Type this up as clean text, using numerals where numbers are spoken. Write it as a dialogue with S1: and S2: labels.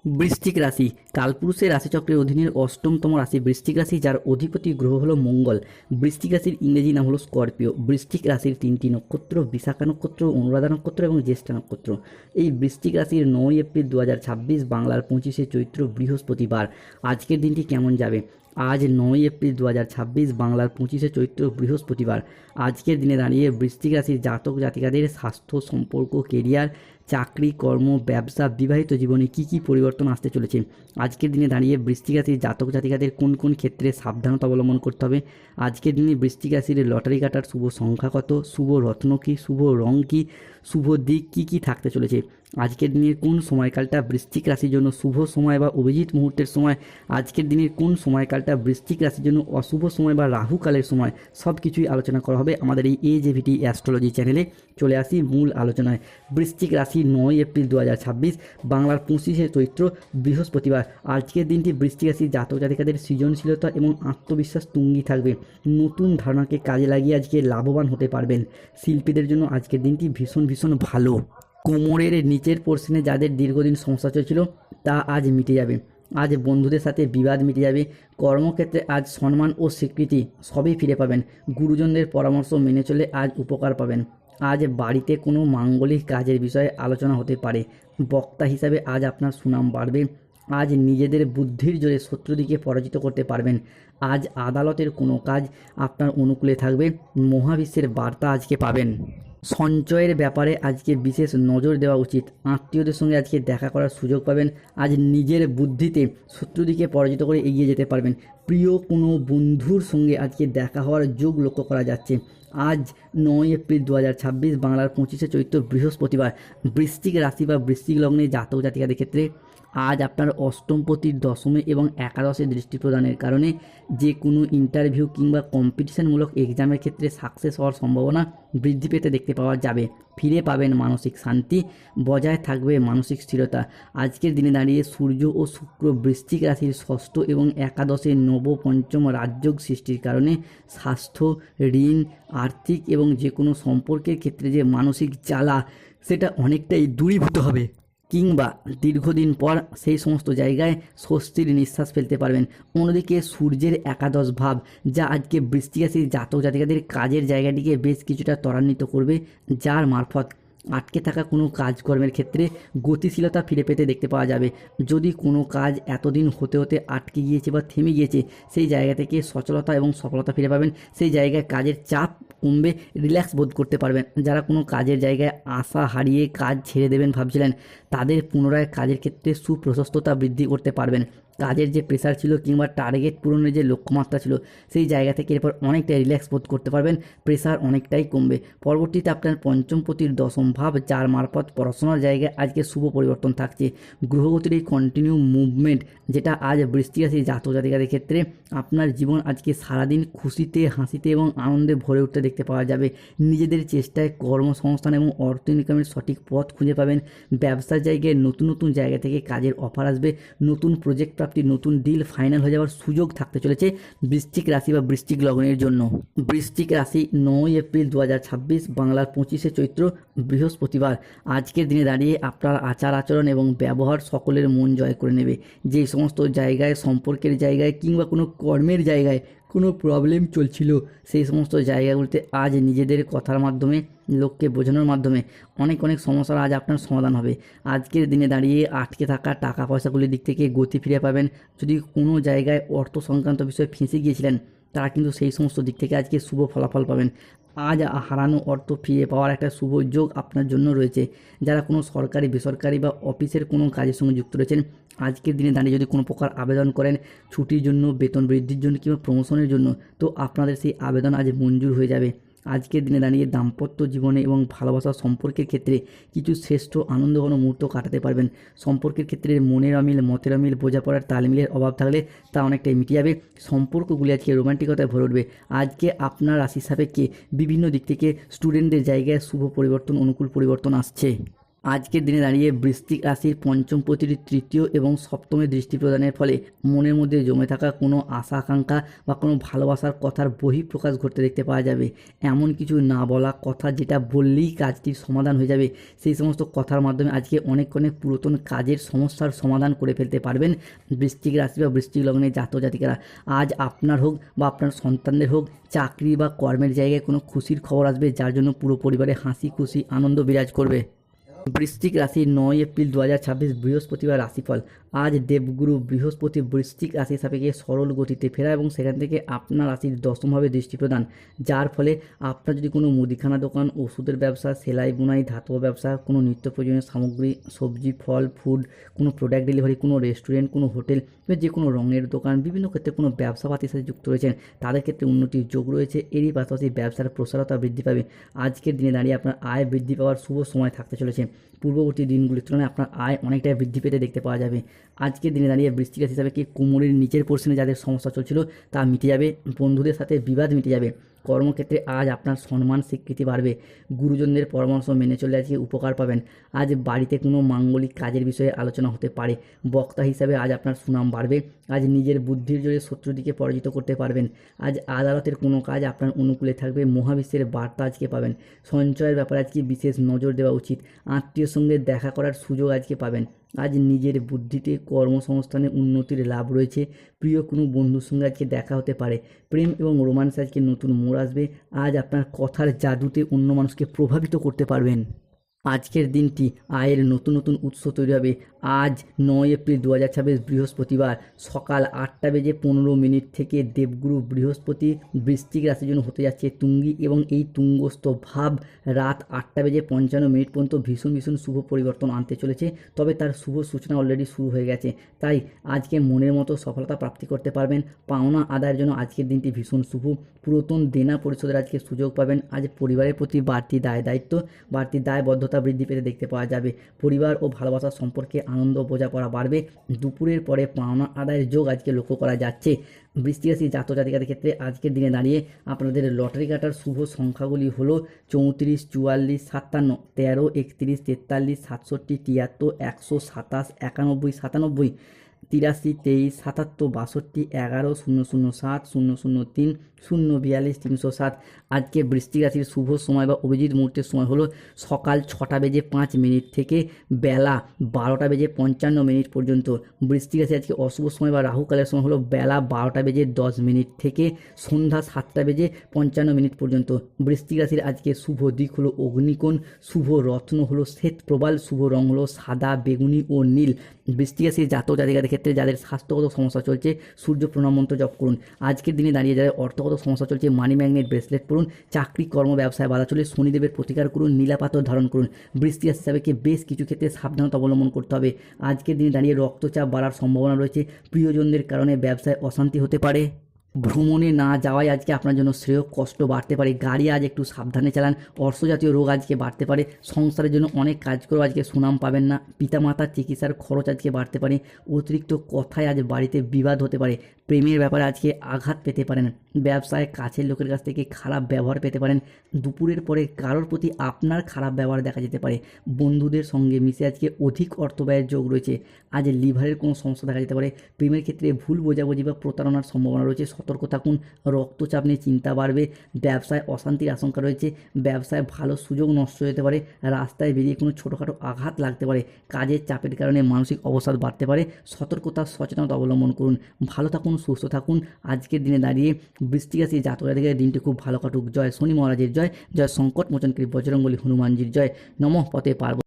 S1: বৃশ্চিক রাশি কালপুরুষের রাশিচক্রের অধীনের অষ্টমতম রাশি বৃশ্চিক রাশি, যার অধিপতি গ্রহ হলো মঙ্গল। বৃশ্চিক রাশির ইংরেজি নাম হলো স্করপিও। বৃশ্চিক রাশির তিনটি নক্ষত্র বিশাখা নক্ষত্র, অনুরাধা নক্ষত্র এবং জ্যেষ্ঠা নক্ষত্র। এই বৃশ্চিক রাশির 9 এপ্রিল 2026 বাংলার 25শে চৈত্র বৃহস্পতিবার। আজকের দিনটি কেমন যাবে? আজ 9 এপ্রিল 2026 বাংলার 25শে চৈত্র বৃহস্পতিবার। আজকের দিনে দাঁড়িয়ে বৃশ্চিক রাশির জাতক জাতিকাদের স্বাস্থ্য, সম্পর্ক, কেরিয়ার, চাকরি, কর্ম, ব্যবসা, বিবাহিত জীবনে কী কী পরিবর্তন আসতে চলেছে? আজকের দিনে দাঁড়িয়ে বৃশ্চিক রাশির জাতক জাতিকাদের কোন কোন ক্ষেত্রে সাবধানতা অবলম্বন করতে হবে? আজকের দিনে বৃশ্চিক রাশির লটারি কাটার শুভ সংখ্যা কত? শুভ রত্ন কী? শুভ রং কী? শুভ দিক কী কী থাকতে চলেছে? আজকের দিনের কোন সময়কালটা বৃশ্চিক রাশির জন্য শুভ সময় বা অভিজিৎ মুহূর্তের সময়? আজকের দিনের কোন সময়কালটা বৃশ্চিক রাশির জন্য অশুভ সময় বা রাহুকালের সময়? সব কিছুই আলোচনা করা হবে আমাদের এই AJVT অ্যাস্ট্রোলজি চ্যানেলে। চলে আসি মূল আলোচনায়। বৃশ্চিক রাশি 9 এপ্রিল 2026 বাংলার 25শে চৈত্র বৃহস্পতিবার। আজকের দিনটি বৃশ্চিক রাশির জাতক জাতিকাদের সৃজনশীলতা এবং আত্মবিশ্বাস তুঙ্গি থাকবে। নতুন ধারণাকে কাজে লাগিয়ে আজকে লাভবান হতে পারবেন। শিল্পীদের জন্য আজকের দিনটি ভীষণ ভীষণ ভালো। কোমরের নিচের পোর্শনে যাদের দীর্ঘদিন সমস্যা চলছিল তা আজ মিটে যাবে। আজ বন্ধুদের সাথে বিবাদ মিটে যাবে। কর্মক্ষেত্রে আজ সম্মান ও স্বীকৃতি সবই ফিরে পাবেন। গুরুজনদের পরামর্শ মেনে চলে আজ উপকার পাবেন। আজ বাড়িতে কোনো মাঙ্গলিক কাজের বিষয়ে আলোচনা হতে পারে। বক্তা হিসাবে আজ আপনার সুনাম বাড়বে। আজ নিজেদের বুদ্ধির জোরে শত্রুদিকে পরাজিত করতে পারবেন। আজ আদালতের কোনো কাজ আপনার অনুকূলে থাকবে। মহাবিশ্বের বার্তা আজকে পাবেন। সঞ্চয়ের ব্যাপারে আজকে বিশেষ নজর দেওয়া উচিত। আত্মীয়দের সঙ্গে আজকে দেখা করার সুযোগ পাবেন। আজ নিজের বুদ্ধিতে শত্রুদিকে পরাজিত করে এগিয়ে যেতে পারবেন। প্রিয় কোনো বন্ধুর সঙ্গে আজকে দেখা হওয়ার যোগ লক্ষ্য করা যাচ্ছে। আজ 9 এপ্রিল 2026 বাংলার 25শে চৈত্র বৃহস্পতিবার। বৃশ্চিক রাশি বা বৃশ্চিক লগ্নে জাতক জাতিকাদের ক্ষেত্রে আজ আপনার অষ্টমপতির দশমে এবং একাদশে দৃষ্টি প্রদানের কারণে যে কোনো ইন্টারভিউ কিংবা কম্পিটিশনমূলক এক্সামের ক্ষেত্রে সাকসেস হওয়ার সম্ভাবনা বৃদ্ধি পেতে দেখতে পাওয়া যাবে। ফিরে পাবেন মানসিক শান্তি, বজায় থাকবে মানসিক স্থিরতা। আজকের দিনে দাঁড়িয়ে সূর্য ও শুক্র বৃশ্চিক রাশির ষষ্ঠ এবং একাদশে নব পঞ্চম রাজযোগ সৃষ্টির কারণে স্বাস্থ্য, ঋণ, আর্থিক এবং যে কোনো সম্পর্কের ক্ষেত্রে যে মানসিক জ্বালা সেটা অনেকটাই দূরীভূত হবে, কিংবা দীর্ঘদিন পর সেই সমস্ত জায়গায় স্বস্তির নিঃশ্বাস ফেলতে পারবেন। অন্যদিকে সূর্যের একাদশ ভাব, যা আজকে বৃশ্চিক রাশির জাতক জাতিকাদের কাজের জায়গাটিকে বেশ কিছুটা ত্বরান্বিত করবে, যার মারফত আটকে থাকা কোনো কাজকর্মের ক্ষেত্রে গতিশীলতা ফিরে পেতে দেখতে পাওয়া যাবে। যদি কোনো কাজ এতদিন হতে হতে আটকে গিয়েছে বা থেমে গিয়েছে, সেই জায়গা থেকে সচলতা এবং সফলতা ফিরে পাবেন। সেই জায়গায় কাজের চাপ কমবে, রিল্যাক্স বোধ করতে পারবেন। যারা কোনো কাজের জায়গায় আশা হারিয়ে কাজ ছেড়ে দেবেন ভাবছিলেন, তাদের পুনরায় কাজের ক্ষেত্রে সুপ্রশস্ততা বৃদ্ধি করতে পারবেন। কাজের যে প্রেশার ছিল কিংবা টার্গেট পূরণের যে লক্ষ্যমাত্রা ছিল, সেই জায়গা থেকে এরপর অনেকটাই রিল্যাক্স বোধ করতে পারবেন। প্রেশার অনেকটাই কমবে। পরবর্তীতে আপনার পঞ্চমপতির দশম ভাব, যার মারফত পড়াশোনার জায়গায় আজকে শুভ পরিবর্তন থাকছে। গ্রহগতির এই কন্টিনিউ মুভমেন্ট, যেটা আজ বৃশ্চিক রাশির জাতক জাতিকাদের ক্ষেত্রে আপনার জীবন আজকে সারাদিন খুশিতে, হাসিতে এবং আনন্দে ভরে উঠতে দেখতে পাওয়া যাবে। নিজেদের চেষ্টায় কর্মসংস্থান এবং অর্থ ইনকামের সঠিক পথ খুঁজে পাবেন। ব্যবসার জায়গায় নতুন নতুন জায়গা থেকে কাজের অফার আসবে। নতুন প্রজেক্ট প্রাপ্তি, নতুন ডিল ফাইনাল হয়ে যাওয়ার সুযোগ থাকতে চলেছে বৃশ্চিক রাশি বা বৃশ্চিক লগ্নের জন্য। বৃশ্চিক রাশি 9 এপ্রিল 2026 বাংলার 25শে চৈত্র বৃহস্পতিবার। আজকের দিনে দাঁড়িয়ে আপনার আচার আচরণ এবং ব্যবহার সকলের মন জয় করে নেবে। যে সমস্ত জায়গায়, সম্পর্কের জায়গায় কিংবা কোনো কর্মের জায়গায় কোনো প্রবলেম চলছিল, সেই সমস্ত জায়গাগুলিতে আজ নিজেদের কথার মাধ্যমে, লোককে বোঝানোর মাধ্যমে অনেক অনেক সমস্যার আজ আপনার সমাধান হবে। আজকের দিনে দাঁড়িয়ে আটকে থাকা টাকা পয়সাগুলির দিক থেকে গতি ফিরে পাবেন। যদি কোনো জায়গায় অর্থ সংক্রান্ত বিষয়ে ফেঁসে গিয়েছিলেন, তারা কিন্তু সেই সমস্ত দিক থেকে আজকে শুভ ফলাফল পাবেন। আজ হারানো অর্থ ফিরে পাওয়ার একটা শুভ যোগ আপনার জন্য রয়েছে। যারা কোনো সরকারি, বেসরকারি বা অফিসের কোনো কাজের সঙ্গে যুক্ত রয়েছেন, আজকের দিনে দাঁড়িয়ে যদি কোনো প্রকার আবেদন করেন ছুটির জন্য, বেতন বৃদ্ধির জন্য কিংবা প্রমোশনের জন্য, তো আপনাদের সেই আবেদন আজ মঞ্জুর হয়ে যাবে। আজকের দিনে দাঁড়িয়ে দাম্পত্য জীবনে এবং ভালোবাসার সম্পর্কের ক্ষেত্রে কিছু শ্রেষ্ঠ আনন্দঘন মুহূর্ত কাটাতে পারবেন। সম্পর্কের ক্ষেত্রে মনের অমিল, মতের অমিল, বোঝাপড়ার তালমিলের অভাব থাকলে তা অনেকটাই মিটে যাবে। সম্পর্কগুলি আজকে রোমান্টিকতায় ভরে উঠবে। আজকে আপনার রাশি সাপেক্ষে বিভিন্ন দিক থেকে স্টুডেন্টদের জায়গায় শুভ পরিবর্তন, অনুকূল পরিবর্তন আসছে। আজকের দিনে দাঁড়িয়ে বৃশ্চিক রাশির পঞ্চম পতির তৃতীয় এবং সপ্তমে দৃষ্টি প্রদানের ফলে মনের মধ্যে জমে থাকা কোনো আশা আকাঙ্ক্ষা বা কোনো ভালোবাসার কথার বহিঃপ্রকাশ ঘটতে দেখতে পাওয়া যাবে। এমন কিছু না বলা কথা যেটা বললেই কাজটির সমাধান হয়ে যাবে, সেই সমস্ত কথার মাধ্যমে আজকে অনেক পুরাতন কাজের সমস্যার সমাধান করে ফেলতে পারবেন বৃশ্চিক রাশি বা বৃশ্চিক লগ্নের জাতক জাতিকারা। আজ আপনার হোক বা আপনার সন্তানদের হোক চাকরি বা কর্মের জায়গায় কোনো খুশির খবর আসবে, যার জন্য পুরো পরিবারে হাসি খুশি আনন্দ বিরাজ করবে। বৃশ্চিক রাশির 9 এপ্রিল 2026 বৃহস্পতিবার রাশিফল। আজ দেবগুরু বৃহস্পতি বৃশ্চিক রাশি সাপেক্ষে সরল গতিতে ফেরা এবং সেখান থেকে আপনার রাশির দশমভাবে দৃষ্টি প্রদান, যার ফলে আপনার যদি কোনো মুদিখানা দোকান, ওষুধের ব্যবসা, সেলাই বুনাই, ধাতব ব্যবসা, কোনো নিত্য প্রয়োজনীয় সামগ্রী, সবজি ফল ফুড, কোনো প্রোডাক্ট ডেলিভারি, কোনো রেস্টুরেন্ট, কোনো হোটেল, যে কোনো রঙের দোকান, বিভিন্ন ক্ষেত্রে কোনো ব্যবসাপাতির সাথে যুক্ত রয়েছেন তাদের ক্ষেত্রে উন্নতির যোগ রয়েছে। এরই পাশাপাশি ব্যবসার প্রসারতা বৃদ্ধি পাবে। আজকের দিনে দাঁড়িয়ে আপনার আয় বৃদ্ধি পাওয়ার শুভ সময় থাকতে চলেছে। পূর্ববর্তী দিনগুলির তুলনায় আপনার আয় অনেকটাই বৃদ্ধি পেতে দেখতে পাওয়া যাবে। আজকের দিনে দাঁড়িয়ে বৃশ্চিক রাশি হিসাবে কি কোমরের নিচের পোর্শনে যাদের সমস্যা চলছিল তা মিটে যাবে, বন্ধুদের সাথে বিবাদ মিটে যাবে। কর্মক্ষেত্রে আজ আপনার সম্মান স্বীকৃতি বাড়বে। গুরুজনদের পরামর্শ মেনে চলে আজকে উপকার পাবেন। আজ বাড়িতে কোনো মাঙ্গলিক কাজের বিষয়ে আলোচনা হতে পারে। বক্তা হিসাবে আজ আপনার সুনাম বাড়বে। আজ নিজের বুদ্ধির জোরে শত্রুদিকে পরাজিত করতে পারবেন। আজ আদালতের কোনো কাজ আপনার অনুকূলে থাকবে। মহাবিশ্বের বার্তা আজকে পাবেন। সঞ্চয়ের ব্যাপারে আজকে বিশেষ নজর দেওয়া উচিত। আত্মীয়র সঙ্গে দেখা করার সুযোগ আজকে পাবেন। আজ নিজের বুদ্ধিতে কর্মসংস্থানে উন্নতির লাভ রয়েছে। প্রিয় কোনো বন্ধুর সঙ্গে আজকে দেখা হতে পারে। প্রেম এবং রোমান্সে আজকে নতুন মোড় আসবে। আজ আপনার কথার জাদুতে অন্য মানুষকে প্রভাবিত করতে পারবেন। আজকের দিনটি আয়ের নতুন উৎস তৈরি হবে। আজ 9 এপ্রিল 2026 বৃহস্পতিবার সকাল 8:15 থেকে দেবগুরু বৃহস্পতি বৃশ্চিক রাশির জন্য হতে যাচ্ছে তুঙ্গি, এবং এই তুঙ্গস্থ ভাব রাত 8:55 পর্যন্ত ভীষণ শুভ পরিবর্তন আনতে চলেছে। তবে তার শুভ সূচনা অলরেডি শুরু হয়ে গেছে। তাই আজকে মনের মতো সফলতা প্রাপ্তি করতে পারবেন। পাওনা আদায়ের জন্য আজকের দিনটি ভীষণ শুভ। পুরাতন দেনা পরিশোধের আজকে সুযোগ পাবেন। আজ পরিবারের প্রতি বাড়তি দায়িত্ব, বাড়তি দায়বদ্ধতা বৃদ্ধি পেতে দেখতে পাওয়া যাবে। পরিবার ও ভালোবাসার সম্পর্কে আনন্দ বোঝাপড়া বাড়বে। দুপুরের পরে পাওনা আদায়ের যোগ আজকে লক্ষ্য করা যাচ্ছে। বৃশ্চিক রাশি জাতক জাতিকাদের ক্ষেত্রে আজকের দিনে দাঁড়িয়ে আপনাদের লটারি কাটার শুভ সংখ্যাগুলি হলো 34, 44, 57, 13, 31, 43, 67, 73, 127, 91, 97, 83, 23, 77, 62, 11, 007, 003, 042, 307। আজকে বৃশ্চিক রাশির শুভ সময় বা অভিজিৎ মুহূর্তের সময় হলো সকাল 6:05 থেকে বেলা 12:55 পর্যন্ত। বৃশ্চিক রাশি আজকে অশুভ সময় বা রাহুকালের সময় হলো বেলা 12:10 থেকে সন্ধ্যা 7:55 পর্যন্ত। বৃশ্চিক রাশির আজকে শুভ দিক হলো অগ্নিকোণ, শুভ রত্ন হলো শ্বেত প্রবাল, শুভ রং হলো সাদা, বেগুনি ও নীল। বৃশ্চিক রাশির জাতক জাতিকাদের ক্ষেত্রে যাদের স্বাস্থ্যগত সমস্যা চলছে সূর্য প্রণাম মন্ত্র জপ করুন। আজকের দিনে দাঁড়িয়ে যাদের অর্থগত সমস্যা চলছে মানি ম্যাগনেট ব্রেসলেট পরুন। চাকরি কর্ম ব্যবসায় বাধা চলে শনিদেবের প্রতিকার করুন, নীলাপাথর ধারণ করুন। বৃশ্চিক রাশি হিসাবে বেশ কিছু ক্ষেত্রে সাবধানতা অবলম্বন করতে হবে। আজকের দিনে দাঁড়িয়ে রক্তচাপ বাড়ার সম্ভাবনা রয়েছে। প্রিয়জনদের কারণে ব্যবসায় অশান্তি হতে পারে। ভ্রমণে না যাওয়াই আজকে আপনার জন্য শ্রেয়, কষ্ট বাড়তে পারে। গাড়ি আজ একটু সাবধানে চালান। অর্শজাতীয় রোগ আজকে বাড়তে পারে। সংসারের জন্য অনেক কাজ করেও আজকে সুনাম পাবেন না। পিতামাতার চিকিৎসার খরচ আজকে বাড়তে পারে। অতিরিক্ত কথায় আজ বাড়িতে বিবাদ হতে পারে। প্রেমের ব্যাপারে আজকে আঘাত পেতে পারেন। ব্যবসায় কাছের লোকের কাছ থেকে খারাপ ব্যবহার পেতে পারেন। দুপুরের পরে কারোর প্রতি আপনার খারাপ ব্যবহার দেখা যেতে পারে। বন্ধুদের সঙ্গে মিশে আজকে অধিক অর্থ ব্যয়ের যোগ রয়েছে। আজ লিভারের কোনো সমস্যা দেখা যেতে পারে। প্রেমের ক্ষেত্রে ভুল বোঝাবুঝি বা প্রতারণার সম্ভাবনা রয়েছে। সতর্ক থাকুন। রক্তচাপ নিয়ে চিন্তা বাড়বে। ব্যবসায় অশান্তির আশঙ্কা রয়েছে। ব্যবসায় ভালো সুযোগ নষ্ট হতে পারে। রাস্তায় বেরিয়ে কোনো ছোটোখাটো আঘাত লাগতে পারে। কাজের চাপের কারণে মানসিক অবসাদ বাড়তে পারে। সতর্কতা সচেতনতা অবলম্বন করুন। ভালো থাকুন, সুস্থ থাকুন। আজকের দিনে দাঁড়িয়ে বৃশ্চিক রাশি জাতক জাতিকাদের দিনটি খুব ভালো কাটুক। জয় শনি মহারাজের জয়, জয় সংকট মোচনকারী বজরংবলী হনুমানজির জয়। নমঃ পতে পার্বতী।